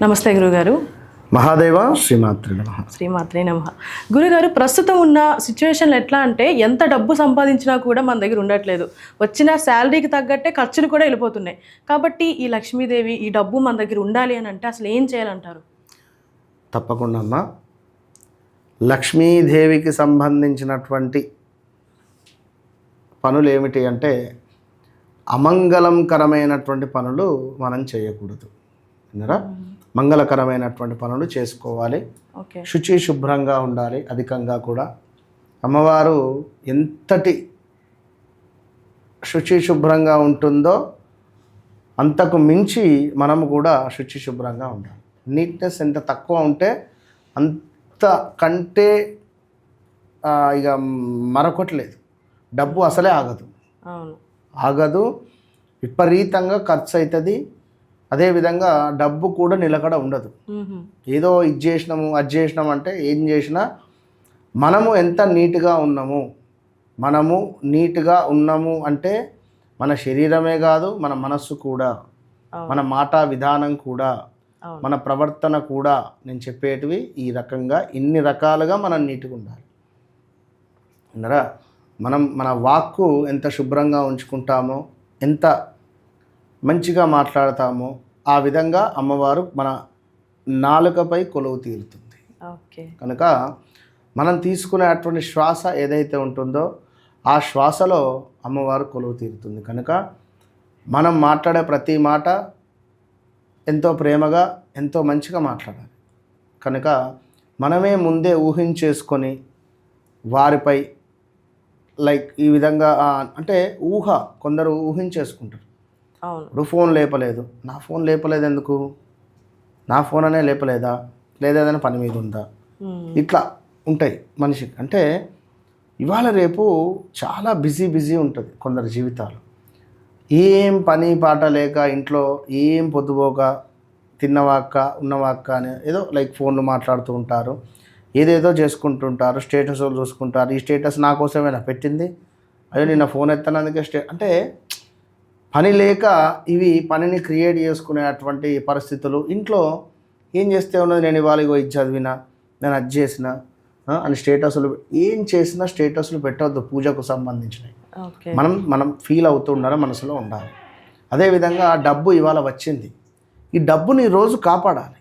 నమస్తే గురుగారు. మహాదేవ శ్రీమాత్రే నమః. శ్రీమాత్రే నమః. గురుగారు, ప్రస్తుతం ఉన్న సిచ్యువేషన్లో ఎట్లా అంటే ఎంత డబ్బు సంపాదించినా కూడా మన దగ్గర ఉండట్లేదు. వచ్చిన శాలరీకి తగ్గట్టే ఖర్చులు కూడా వెళ్ళిపోతున్నాయి. కాబట్టి ఈ లక్ష్మీదేవి ఈ డబ్బు మన దగ్గర ఉండాలి అని అంటే అసలు ఏం చేయాలంటారు? తప్పకుండా అమ్మా. లక్ష్మీదేవికి సంబంధించినటువంటి పనులు ఏమిటి అంటే అమంగళంకరమైనటువంటి పనులు మనం చేయకూడదు. విన్నారా? మంగళకరమైనటువంటి పనులు చేసుకోవాలి. శుచి శుభ్రంగా ఉండాలి. అధికంగా కూడా అమ్మవారు ఎంతటి శుచి శుభ్రంగా ఉంటుందో అంతకు మించి మనము కూడా శుచి శుభ్రంగా ఉండాలి. నీట్నెస్ ఎంత తక్కువ ఉంటే అంత కంటే ఇక మరొకటి లేదు. డబ్బు అసలే ఆగదు, విపరీతంగా ఖర్చు అవుతుంది. అదేవిధంగా డబ్బు కూడా నిలకడ ఉండదు. ఏదో ఇది చేసినాము అది చేసినాము అంటే ఏం చేసినా మనము ఎంత నీట్గా ఉన్నాము అంటే మన శరీరమే కాదు, మన మనస్సు కూడా, మన మాట విధానం కూడా, మన ప్రవర్తన కూడా, నేను చెప్పేటివి ఈ రకంగా ఇన్ని రకాలుగా మనం నీట్గా ఉండాలి. అన్నారా? మన వాక్కు ఎంత శుభ్రంగా ఉంచుకుంటామో, ఎంత మంచిగా మాట్లాడతామో ఆ విధంగా అమ్మవారు మన నాలుకపై కొలువు తీరుతుంది. కనుక మనం తీసుకునేటువంటి శ్వాస ఏదైతే ఉంటుందో ఆ శ్వాసలో అమ్మవారు కొలువు తీరుతుంది. కనుక మనం మాట్లాడే ప్రతి మాట ఎంతో ప్రేమగా, ఎంతో మంచిగా మాట్లాడాలి. కనుక మనమే ముందే ఊహించేసుకొని వారిపై ఈ విధంగా అంటే కొందరు ఊహించేసుకుంటారు. ఇప్పుడు ఫోన్ లేపలేదు, నా ఫోన్ లేపలేదు ఎందుకు, నా ఫోన్ అనే లేపలేదా, లేదా ఏదైనా పని మీద ఉందా, ఇట్లా ఉంటాయి మనిషికి. అంటే ఇవాళ రేపు చాలా బిజీ ఉంటుంది కొందరు జీవితాలు. ఏం పని పాట లేక ఇంట్లో ఏం పొద్దుపోక తిన్నవాక్క ఉన్నవాక్క అని ఏదో ఫోన్లు మాట్లాడుతూ ఉంటారు, ఏదేదో చేసుకుంటుంటారు, స్టేటస్లు చూసుకుంటారు. ఈ స్టేటస్ నా కోసమేనా పెట్టింది, అయ్యో నిన్న ఫోన్ ఎత్తనందుకే అంటే పని లేక ఇవి పనిని క్రియేట్ చేసుకునేటువంటి పరిస్థితులు. ఇంట్లో ఏం చేస్తే ఉన్నది, నేను ఇవాళ ఇది చదివినా, నేను అది చేసిన అని స్టేటస్లు, ఏం చేసినా స్టేటస్లు పెట్టవద్దు. పూజకు సంబంధించినవి మనం ఫీల్ అవుతూ ఉండాలి, మనసులో ఉండాలి. అదేవిధంగా డబ్బు ఇవాళ వచ్చింది, ఈ డబ్బుని రోజు కాపాడాలి.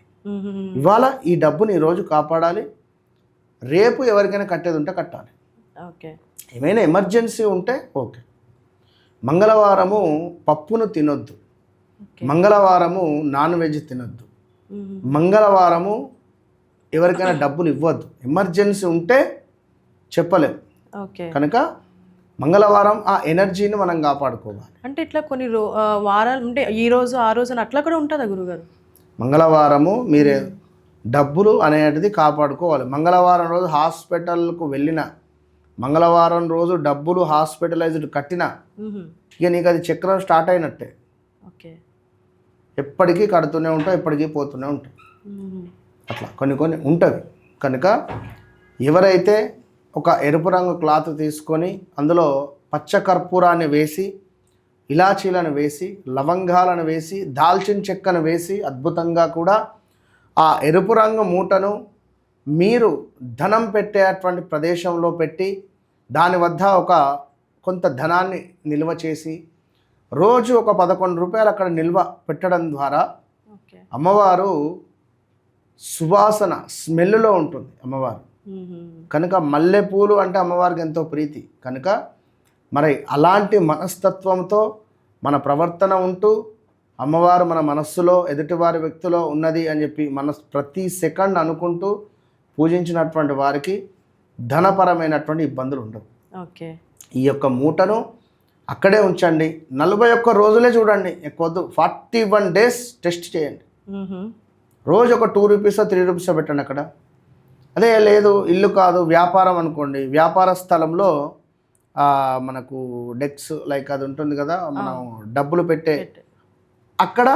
ఇవాళ ఈ డబ్బుని రోజు కాపాడాలి. రేపు ఎవరికైనా కట్టేది ఉంటే కట్టాలి. ఏమైనా ఎమర్జెన్సీ ఉంటే ఓకే. మంగళవారము పప్పును తినొద్దు, మంగళవారము నాన్ వెజ్ తినొద్దు, మంగళవారము ఎవరికైనా డబ్బులు ఇవ్వద్దు. ఎమర్జెన్సీ ఉంటే చెప్పలేము. కనుక మంగళవారం ఆ ఎనర్జీని మనం కాపాడుకోవాలి. అంటే ఇట్లా కొన్ని వారాలు ఉంటే ఈ రోజు ఆ రోజు అట్లా కూడా ఉంటుందా గురుగారు? మంగళవారము మీరే డబ్బులు అనేది కాపాడుకోవాలి. మంగళవారం రోజు హాస్పిటల్కు వెళ్ళిన, మంగళవారం రోజు డబ్బులు హాస్పిటలైజ్డ్ కట్టినా ఇక నీకు అది చక్రం స్టార్ట్ అయినట్టే. ఎప్పటికీ కడుతూనే ఉంటావు, ఎప్పటికీ పోతూనే ఉంటావు. అట్లా కొన్ని ఉంటుంది. కనుక ఎవరైతే ఒక ఎరుపు రంగు క్లాత్ తీసుకొని అందులో పచ్చ కర్పూరాన్ని వేసి, ఇలాచీలను వేసి, లవంగాలను వేసి, దాల్చిన చెక్కను వేసి అద్భుతంగా కూడా ఆ ఎరుపు రంగు మూటను మీరు ధనం పెట్టేటువంటి ప్రదేశంలో పెట్టి దాని వద్ద కొంత ధనాన్ని నిల్వ చేసి రోజు ఒక 11 రూపాయలు అక్కడ నిల్వ పెట్టడం ద్వారా అమ్మవారు సువాసన స్మెల్లో ఉంటుంది అమ్మవారు. కనుక మల్లెపూలు అంటే అమ్మవారికి ఎంతో ప్రీతి. కనుక మరి అలాంటి మనస్తత్వంతో మన ప్రవర్తన ఉంటూ అమ్మవారు మన మనస్సులో ఎదుటివారి వ్యక్తిలో ఉన్నది అని చెప్పి ప్రతి సెకండ్ అనుకుంటూ పూజించినటువంటి వారికి ధనపరమైనటువంటి ఇబ్బందులు ఉండవు. ఈ యొక్క మూటను అక్కడే ఉంచండి. 41 రోజులే చూడండి, ఎక్కువద్దు. 41 days టెస్ట్ చేయండి. రోజు ఒక 2 రూపీస్ 3 రూపీస్ పెట్టండి అక్కడ. అదే లేదు ఇల్లు కాదు వ్యాపారం అనుకోండి, వ్యాపార స్థలంలో మనకు డెక్స్ అది ఉంటుంది కదా, మనం డబ్బులు పెట్టే అక్కడ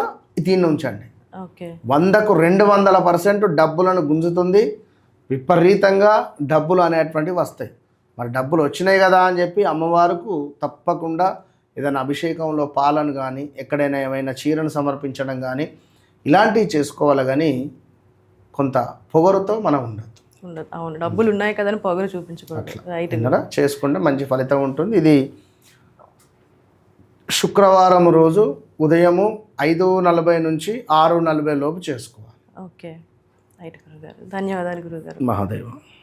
దీన్ని ఉంచండి. 100కు 200% డబ్బులను గుంజుతుంది. విపరీతంగా డబ్బులు అనేటువంటివి వస్తాయి. మరి డబ్బులు వచ్చినాయి కదా అని చెప్పి అమ్మవారికి తప్పకుండా ఏదైనా అభిషేకంలో పాలను కానీ, ఎక్కడైనా ఏమైనా చీరను సమర్పించడం కానీ, ఇలాంటివి చేసుకోవాలి కానీ కొంత పొగరుతో మనం ఉండదు. ఉండదు. అవును, డబ్బులు ఉన్నాయి కదని పొగరు చూపించకూడదు. రైట్. చేసుకుంటే మంచి ఫలితం ఉంటుంది. ఇది శుక్రవారం రోజు ఉదయము 5:40 నుంచి 6:40 లోపు చేసుకోవాలి. ఓకే, రైట్ గురుగారు. ధన్యవాదాలు గురుగారు. మహాదేవ.